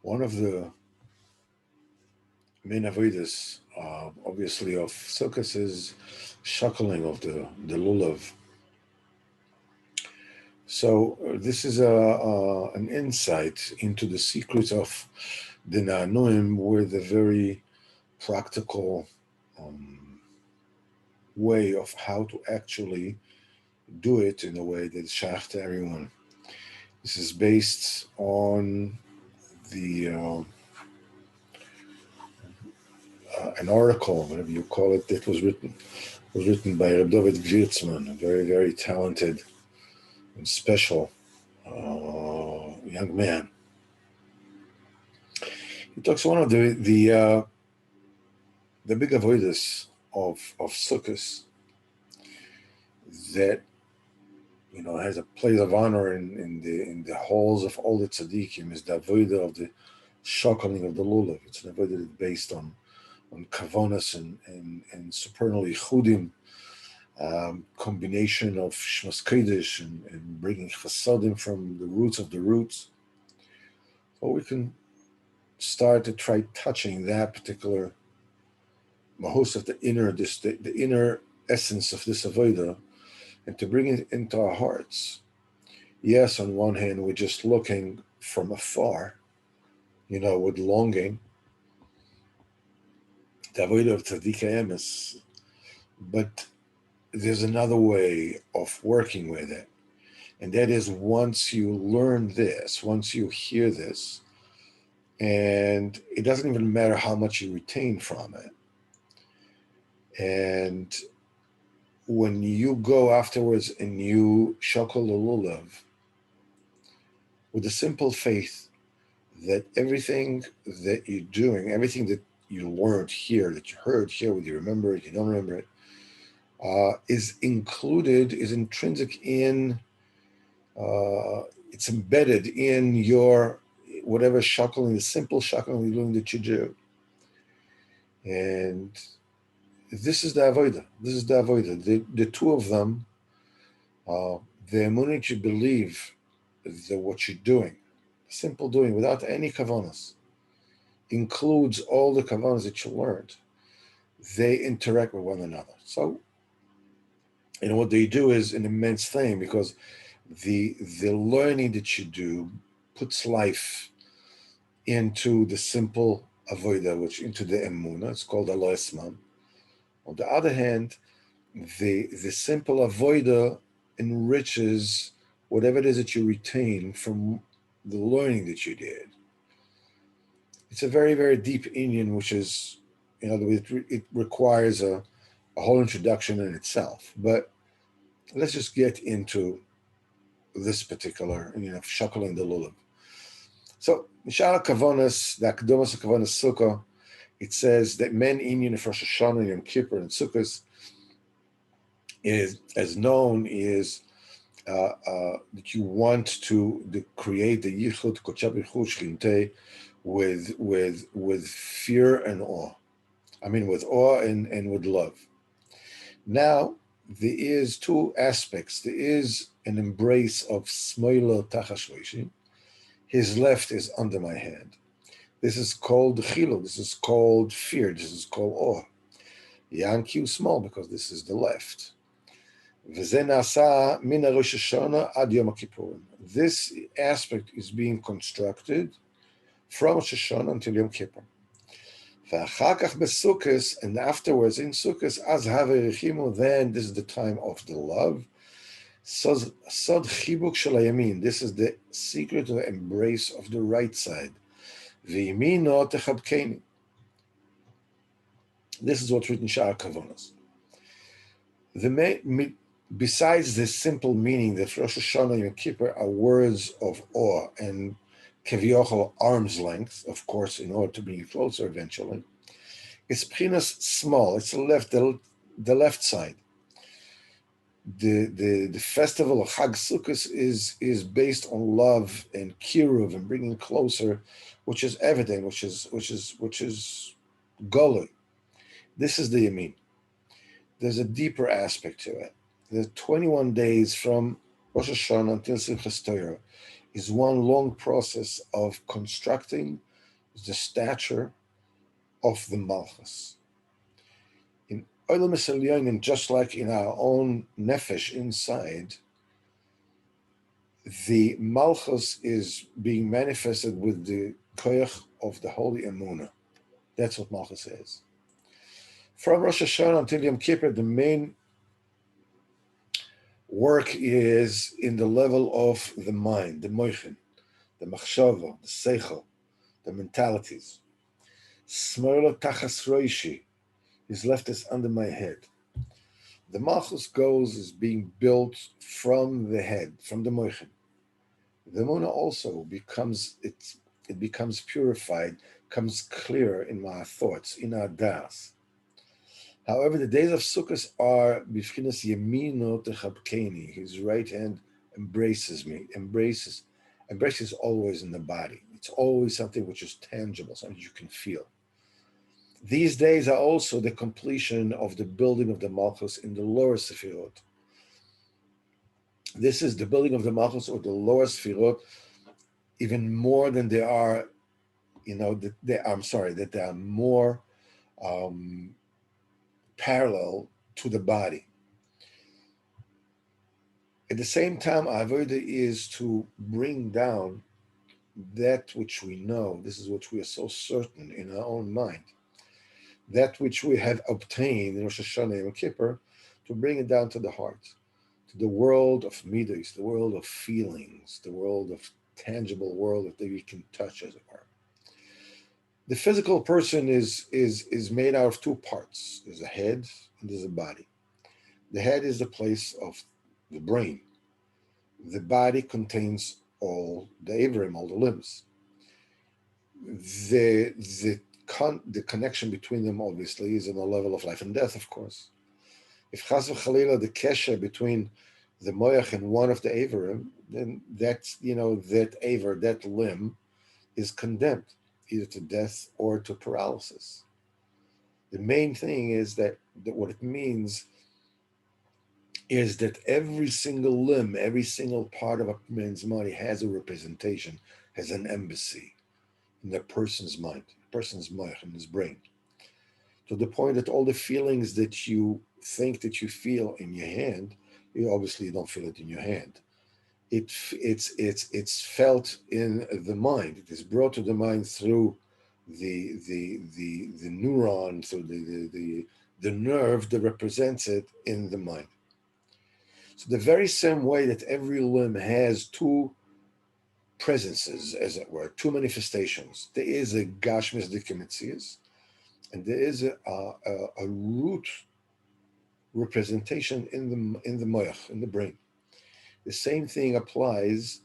One of the main avodas, obviously, of Sukkot is shuckling of the Lulav. So this is an insight into the secrets of the Na'anuim with a very practical um, way of how to actually do it in a way that is shaykh to everyone. This is based on the an article, whatever you call it, that was written by R Dovid Gvirtzman, a very very talented and special young man. He talks one of the big avoidance of Sukkot that has a place of honor in the halls of all the tzaddikim is the avodah of the shuckling of the lulav. It's an avodah that's based on kavanas and supernal yichudim, combination of shmas kodesh and bringing chasadim from the roots of the roots. So we can start to try touching that particular mahus of the inner essence of this avodah, and to bring it into our hearts. Yes, on one hand, we're just looking from afar, with longing, the avodah of tzaddik emes, but there's another way of working with it, and that is once you learn this, once you hear this, and it doesn't even matter how much you retain from it, and when you go afterwards and you shakel the lulav with a simple faith that everything that you're doing, everything that you learned here, that you heard here, whether you remember it, you don't remember it, is included, is intrinsic in, it's embedded in your whatever shackling, the simple shackling that you do. And this is the avodah. This is the avodah. The two of them, the emunah you believe that what you're doing, simple doing, without any kavanas, includes all the kavanas that you learned. They interact with one another. So, what they do is an immense thing, because the learning that you do puts life into the simple avodah, which into the emunah. It's called alo esman. On the other hand, the simple avodah enriches whatever it is that you retain from the learning that you did. It's a very, very deep Indian, which is, it requires a whole introduction in itself. But let's just get into this particular, shuckling the lulav. So, Mishal Kavonas, the Akdomas Kavonas Sukkah, it says that men Indian for Rosh Hashanah, Yom Kippur, and Sukkot is as known is that you want to create the yichud kochav shchinte with fear and awe. I mean, with awe and with love. Now, there is two aspects. There is an embrace of smoilo tachashloishim. His left is under my hand. This is called chilo. This is called fear. This is called awe. Yanki small, because this is the left. This aspect is being constructed from Rosh Hashanah until Yom Kippur. And afterwards in Sukkot, then this is the time of the love. Sod chibuk shel hayamin. This is the secret of the embrace of the right side. V'yimino techabkeni. This is what's written in Sha'ar Kavonas. Besides the simple meaning that Rosh Hashanah and Yom Kippur are words of awe and keviochel arm's length, of course, in order to bring you closer eventually, it's pchinas small. It's the left side. The festival of Chag Sukkot is based on love and kiruv and bringing closer, which is everything, which is golui. This is the yamin. There's a deeper aspect to it. The 21 days from Rosh Hashanah until Simchas Torah is one long process of constructing is the stature of the Malchus. In Olam Elyonim, just like in our own nefesh inside, the Malchus is being manifested with the koyach of the Holy Emunah. That's what Malchus is. From Rosh Hashanah until Yom Kippur, the main work is in the level of the mind, the moichin, the machshava, the seichel, the mentalities. Smoila tachas roishi, his left is under my head. The Malchus goes is being built from the head, from the moichin. The Muna also becomes it becomes purified, comes clear in my thoughts, in our das. However, the days of Sukkot are b'fchinas yemino techabkeni. His right hand embraces me, embraces always in the body. It's always something which is tangible, something you can feel. These days are also the completion of the building of the Malchus in the lower Sefirot. This is the building of the Malchus or the lower Sefirot, even more than they are, that they are more parallel to the body. At the same time, avodah is to bring down that which we know. This is what we are so certain in our own mind. That which we have obtained in Rosh Hashanah and Yom Kippur, to bring it down to the heart, to the world of midos, the world of feelings, the world of tangible world that we can touch, as it were. The physical person is made out of two parts. There's a head and there's a body. The head is the place of the brain. The body contains all the Averim, all the limbs. The connection between them, obviously, is on the level of life and death, of course. If chas v'chalila, the kesher between the moyach and one of the Averim, then that's, that Aver, that limb, is condemned either to death or to paralysis. The main thing is that what it means is that every single limb, every single part of a man's body has a representation, has an embassy in the person's mind, the person's moich, in his brain. To the point that all the feelings that you think that you feel in your hand, you obviously don't feel it in your hand. It's felt in the mind. It is brought to the mind through the neuron, through the nerve that represents it in the mind. So the very same way that every limb has two presences, as it were, two manifestations. There is a gashmis dikamitzias, and there is a root representation in the moyach, in the brain. The same thing applies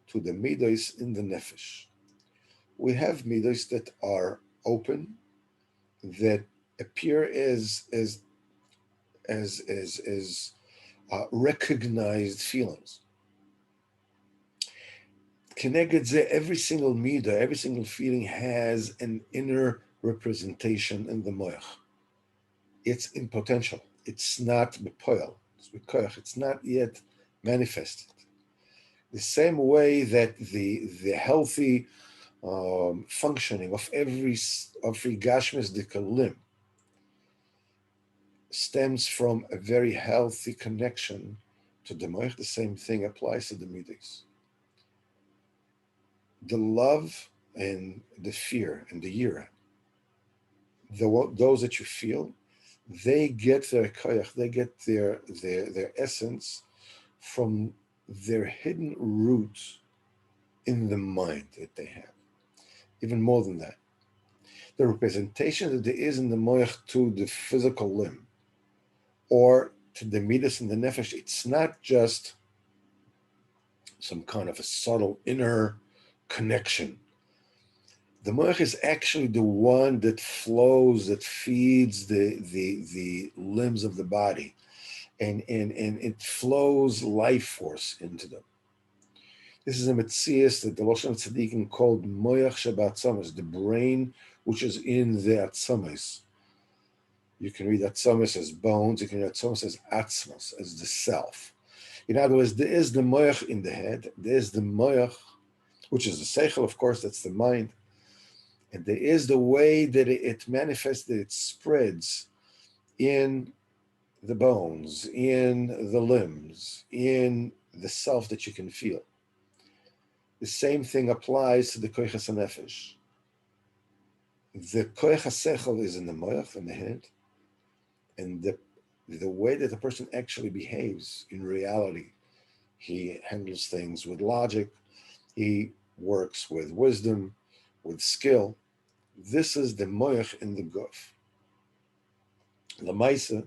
to the midos in the nefesh. We have midos that are open, that appear as recognized feelings. Keneged, every single midah, every single feeling has an inner representation in the moyach. It's in potential. It's not bepoil. It's not yet manifested. The same way that the healthy functioning of every gashmis dikalim stems from a very healthy connection to the moich, the same thing applies to the midas. The love and the fear and the yira, those that you feel, they get their koyach, they get their essence from their hidden roots in the mind that they have. Even more than that, the representation that there is in the moich to the physical limb or to the midas and the nefesh, it's not just some kind of a subtle inner connection. The moich is actually the one that flows, that feeds the limbs of the body, and it flows life force into them. This is a metzias that the Lashon Tzadikim called moich shebatzamas, the brain which is in the atzamas. You can read atzamas as bones. You can read atzamas as atzmas, as the self. In other words, there is the moich in the head. There is the moich, which is the seichel, of course, that's the mind. And there is the way that it manifests, that it spreads in the bones, in the limbs, in the self that you can feel. The same thing applies to the koichas hanefesh. The koich hasechel is in the moach, in the head, and the way that the person actually behaves in reality. He handles things with logic. He works with wisdom, with skill. This is the moach in the guf. Lamaisa,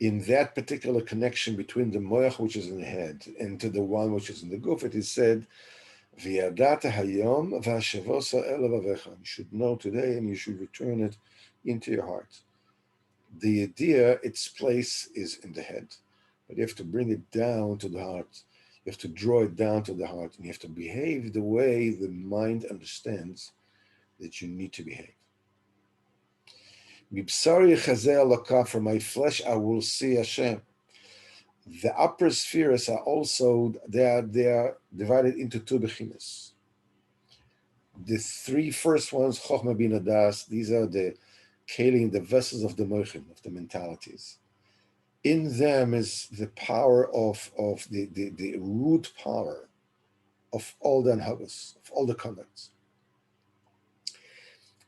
in that particular connection between the moach, which is in the head, and to the one which is in the guf, it is said, "V'yadata hayom v'hashevosa el avavecha." You should know today, and you should return it into your heart. The idea, its place is in the head, but you have to bring it down to the heart. You have to draw it down to the heart, and you have to behave the way the mind understands that you need to behave. From my flesh I will see Hashem. The upper spheres are also, they are divided into two bechinas. The three first ones, Chochmah Bina Das, these are the kelim, the vessels of the moichin, of the mentalities. In them is the power of the root power of all the anhagas, of all the conducts.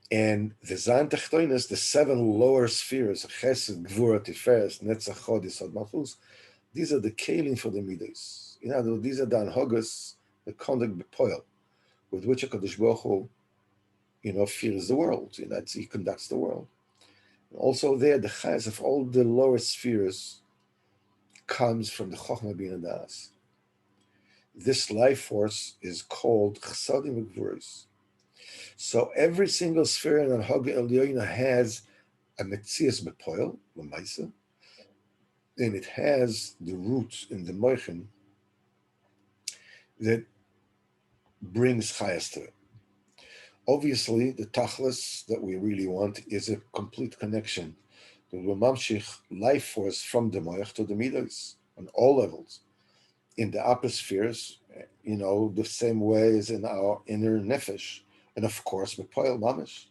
And the Zayin Techtonis, the seven lower spheres, Chesed, Gvura, Tiferes, Netzach, Chod, Yesod, Malchus, these are the kelim for the midas. In other words, these are the anhagas, the conduct bepoil, with which HaKadosh Baruch Hu, feels the world. He conducts the world. And also there, the chayas of all the lower spheres comes from the Chochmah Bina Das. This life force is called Chsadim Gvuros. So every single sphere in Anhaga Elyoina has a Metzias Bepoil, Lamaisa, and it has the roots in the Moichin that brings chayas to it. Obviously, the tachlis that we really want is a complete connection to the mamshich life force from the moich to the midas on all levels. In the upper spheres, the same way as in our inner nefesh, and of course, bepoil mamish.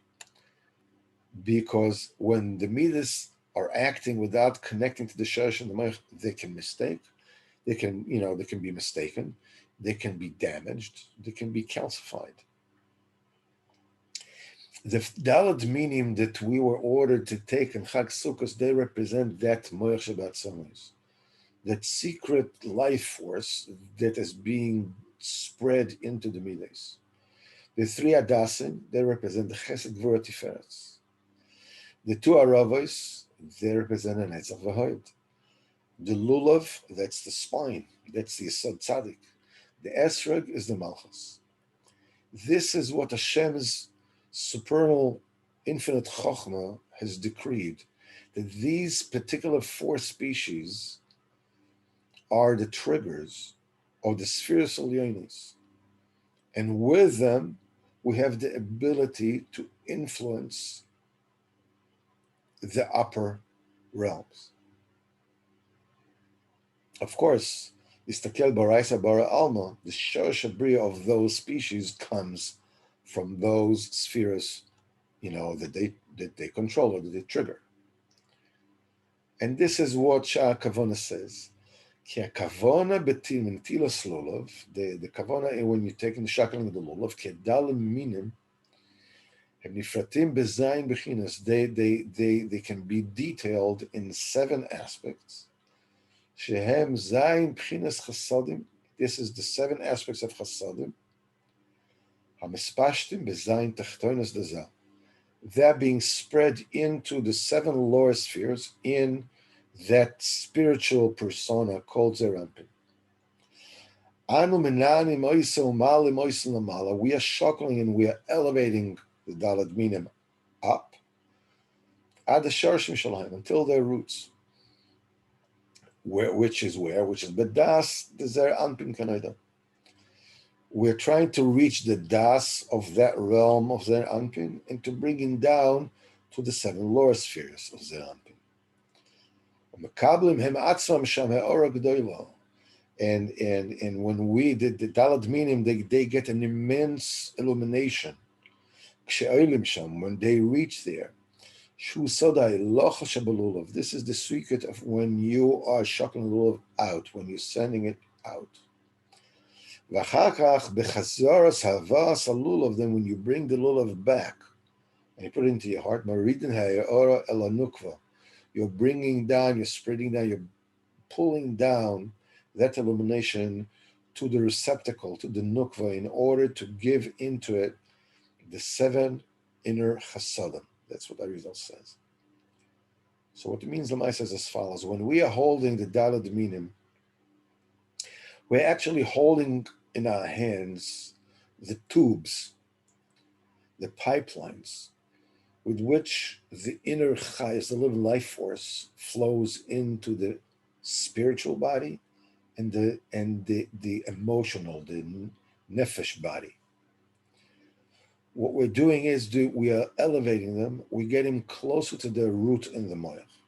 Because when the midas are acting without connecting to the shorish and the moich, they can mistake. They can be mistaken. They can be damaged. They can be calcified. The Dalad minim that we were ordered to take in Chag Sukkos, they represent that Moich Shabbat Sonos, that secret life force that is being spread into the Midas. The three Adasim, they represent the Chesed, Gvura, Tiferes. The two Aravos, they represent an Netzach V'Hoid. The Lulav, that's the spine, that's the Yesod Tzadik. The Esrog is the Malchus. This is what Hashem's supernal, infinite Chokhmah has decreed, that these particular four species are the triggers of the spheres Elyonis. And with them, we have the ability to influence the upper realms. Of course, Istakel Baraisa Bara Alma, the Shosh Abriya of those species comes from those spheres, that they control or that they trigger. And this is what Shah Kavona says. Ki Kavona betim tilas lulav, the Kavona when you're taking the shackling of the lulav, ki dalim minim, nifratim bezayin bechinas, they can be detailed in 7 aspects. Shehem zayin bechinas chasadim. This is the 7 aspects of chasadim. Hamispashtim bezayin tachtoinas dezal. They're being spread into the 7 lower spheres in that spiritual persona called Zerampin. We are shuckling and we are elevating the Dalad Minim up until their roots. Which is Bedas the Zerampin Kanada. We're trying to reach the das of that realm of Zer Anpin and to bring it down to the 7 lower spheres of Zer Anpin. And when we did the Dalad Minim, they get an immense illumination When they reach there, this is the secret of when you are shocking the lulav out, when you're sending it out. Then when you bring the lulav back and you put it into your heart, you're bringing down, you're spreading down, you're pulling down that illumination to the receptacle, to the nukva, in order to give into it the 7 inner chasadim. That's what Arizal says. So what it means, Lamai says as follows: when we are holding the Daled Minim, we're actually holding in our hands the tubes, the pipelines, with which the inner chayas, the living life force, flows into the spiritual body and the emotional, the nefesh body. What we're doing is we are elevating them. We get them closer to the root in the moyach,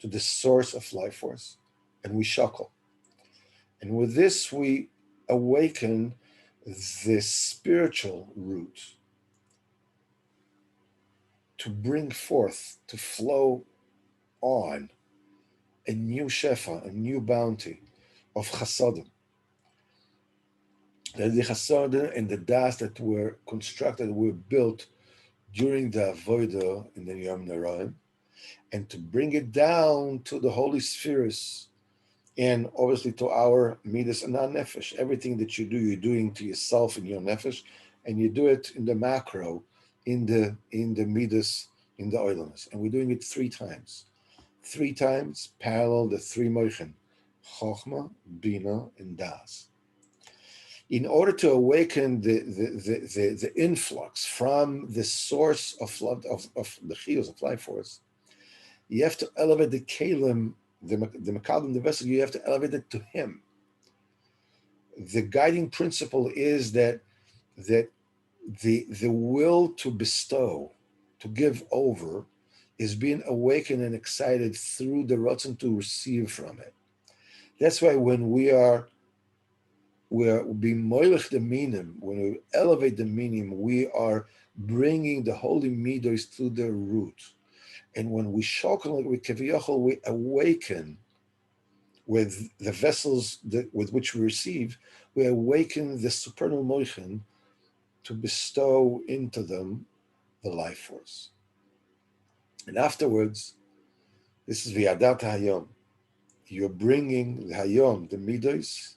to the source of life force, and we shackle. And with this, we awaken the spiritual root to bring forth, to flow on a new shefa, a new bounty of chasadim. The chasadim and the das that were constructed, were built during the avodah in the Yom Naraim, and to bring it down to the holy spheres, and obviously to our midas and our nefesh. Everything that you do, you're doing to yourself and your nefesh, and you do it in the macro, in the midas, in the oilamas. And we're doing it 3 times. 3 times parallel the 3 moichin, chokhmah, bina, and das. In order to awaken the influx from the source of the chiyus of life force, you have to elevate the kalim, the makalim, the vessel. You have to elevate it to him. The guiding principle is that the will to bestow, to give over, is being awakened and excited through the ratzon to receive from it. That's why when we're being moilech the minim, when we elevate the minim, we are bringing the holy midos to the root. And when we shakel it with kaviyachol, we awaken with the vessels with which we receive, we awaken the supernal moichin to bestow into them the life force. And afterwards, this is v'yadat hayom. You're bringing the hayom, the midos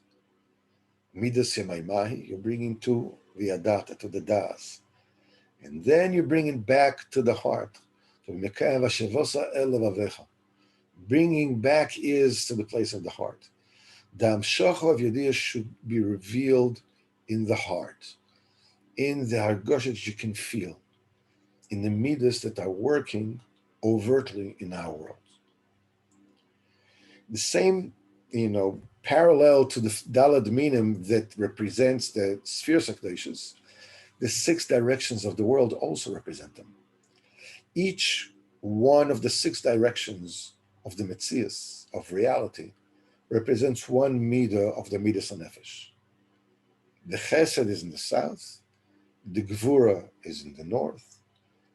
yemaimahi, you're bringing to v'yadata, to the das. And then you bring it back to the heart. Bringing back is to the place of the heart. The Amshacha of Yediyah should be revealed in the heart, in the hargoshet that you can feel, in the midas that are working overtly in our world. The same, parallel to the Dalad Minim that represents the spheres of Kedoshos, the 6 directions of the world also represent them. Each one of the 6 directions of the Metzias, of reality, represents one midah of the midas nefesh. The Chesed is in the south, the Gvura is in the north,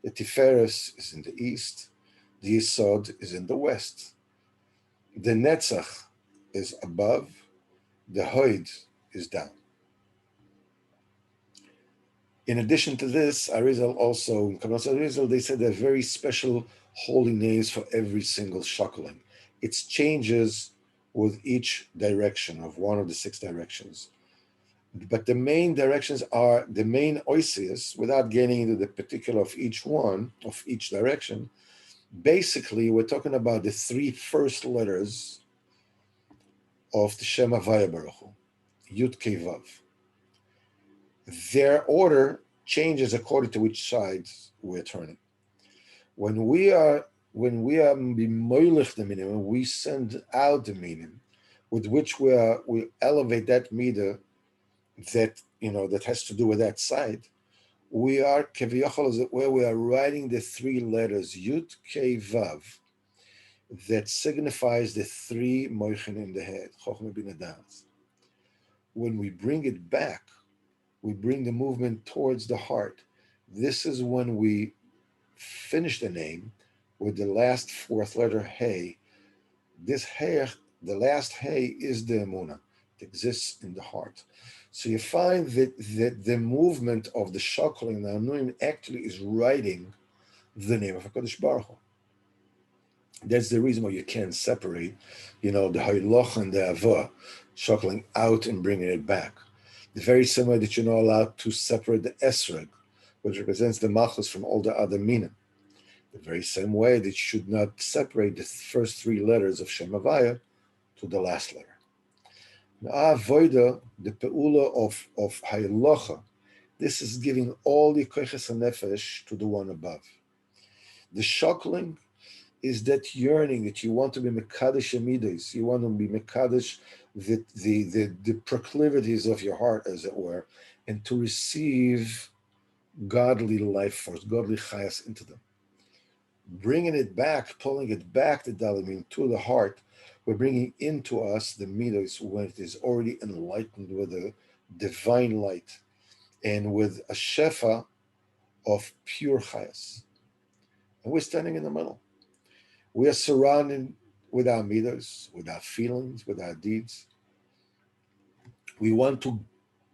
the Tiferes is in the east, the Yisod is in the west, the Netzach is above, the Hoid is down. In addition to this, Arizal also, in Kabbalas Arizal, they said they're very special holy names for every single shackling. It changes with each direction of one of the 6 directions. But the main directions are the main oisias, without getting into the particular of each one, of each direction. Basically, we're talking about the 3 first letters of the Shem Havaya Baruch Hu, Yud Kei Vav. Their order changes according to which side we're turning. When we are b'moilech the minim, we send out the minim, with which we elevate that midah that has to do with that side. We are keviyachol, where we are writing the 3 letters Yud Kei Vav that signifies the 3 moichin in the head, Chochmah Bina Das. When we bring it back, we bring the movement towards the heart. This is when we finish the name with the last fourth letter hey. This hey, the last hey, is the emuna. It exists in the heart. So you find that the movement of the shakling, the anuim, actually is writing the name of HaKadosh Baruch Hu. That's the reason why you can't separate, the hayloch and the avah, shakling out and bringing it back. The very same way that you're not allowed to separate the esrog, which represents the malchus, from all the other minim. The very same way that you should not separate the first three letters of Shem Havaya to the last letter. Now, avoida, the peula of haylocha, this is giving all the koiches nefesh to the one above. The shakling is that yearning that you want to be mekadesh amidos, you want to be mekadesh the proclivities of your heart, as it were, and to receive godly life force, godly chayas into them. Bringing it back, pulling it back, the dalimim, to the heart, we're bringing into us the midos when it is already enlightened with a divine light and with a shefa of pure chayas. And we're standing in the middle. We are surrounded with our midos, with our feelings, with our deeds. We want to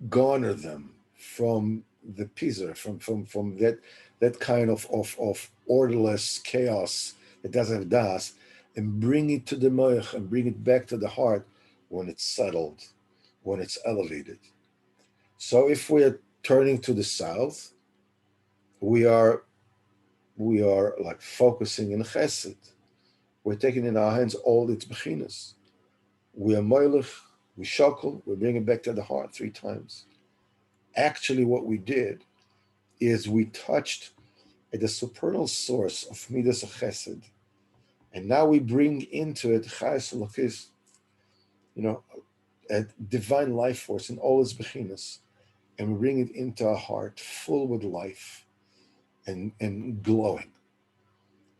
garner them from the pizza, from that kind of orderless chaos that doesn't have das, and bring it to the moich and bring it back to the heart when it's settled, when it's elevated. So if we are turning to the south, we are like focusing in chesed. We're taking in our hands all its bechinas. We are moilech, we shakel, we bring it back to the heart 3 times. Actually, what we did is we touched at the supernal source of midas chesed, and now we bring into it chayes lokis, a divine life force in all its bechinas, and we bring it into our heart full with life and glowing.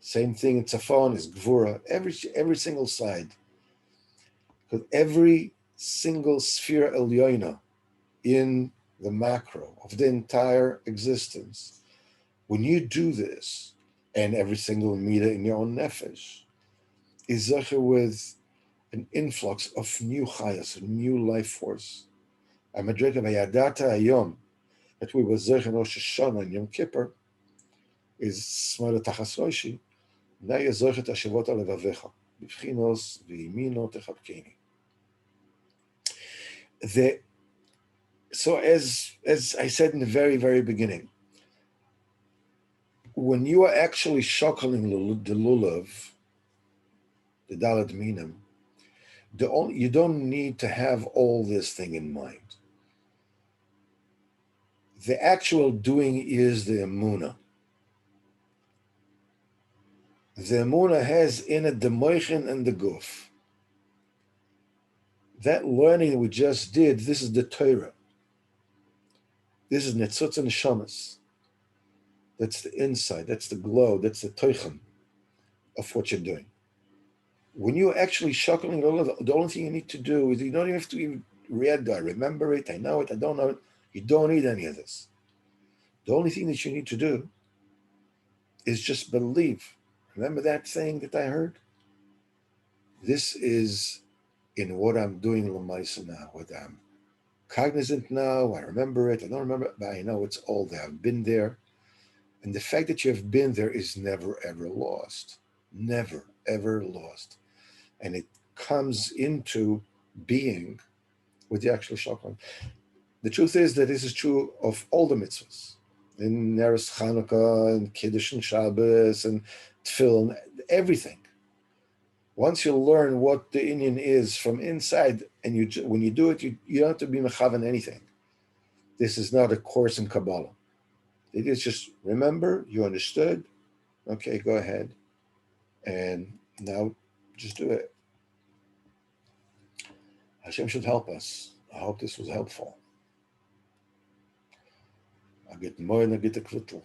Same thing in tzafon is gvura, every single side, because every single sphere elyoina in the macro of the entire existence, when you do this, and every single meter in your own nefesh is zecher with an influx of new chayas, a new life force. A madrega vayadata hayom that we were zecher Rosh Hashanah and Yom Kippur is smala tachas now you're zecher tashavot alevavecha b'chinos v'yimino techabkeni. So as I said in the very, very beginning, when you are actually shakling the lulav, the daled minim, you don't need to have all this thing in mind. The actual doing is the emuna. The emuna has in it the moichin and the guf. That learning that we just did, this is the Torah. This is netzutz and neshamas. That's the inside, that's the glow, that's the toichem of what you're doing. When you're actually shuckling, the only thing you need to do is you don't even have to even read, I remember it, I know it, I don't know it. You don't need any of this. The only thing that you need to do is just believe. Remember that thing that I heard? This is in what I'm doing l'maisa now, what I'm cognizant now, I remember it, I don't remember it, but I know it's all there. I've been there. And the fact that you have been there is never, ever lost. Never, ever lost. And it comes into being with the actual shaklan. The truth is that this is true of all the mitzvahs. In Neres Chanukah, and Kiddush and Shabbos, and Tefillin, everything. Once you learn what the Inyan is from inside, and when you do it, you don't have to be mechavan anything. This is not a course in Kabbalah. It is just remember, you understood, okay, go ahead, and now just do it. Hashem should help us. I hope this was helpful. I get more and I get the kvittel.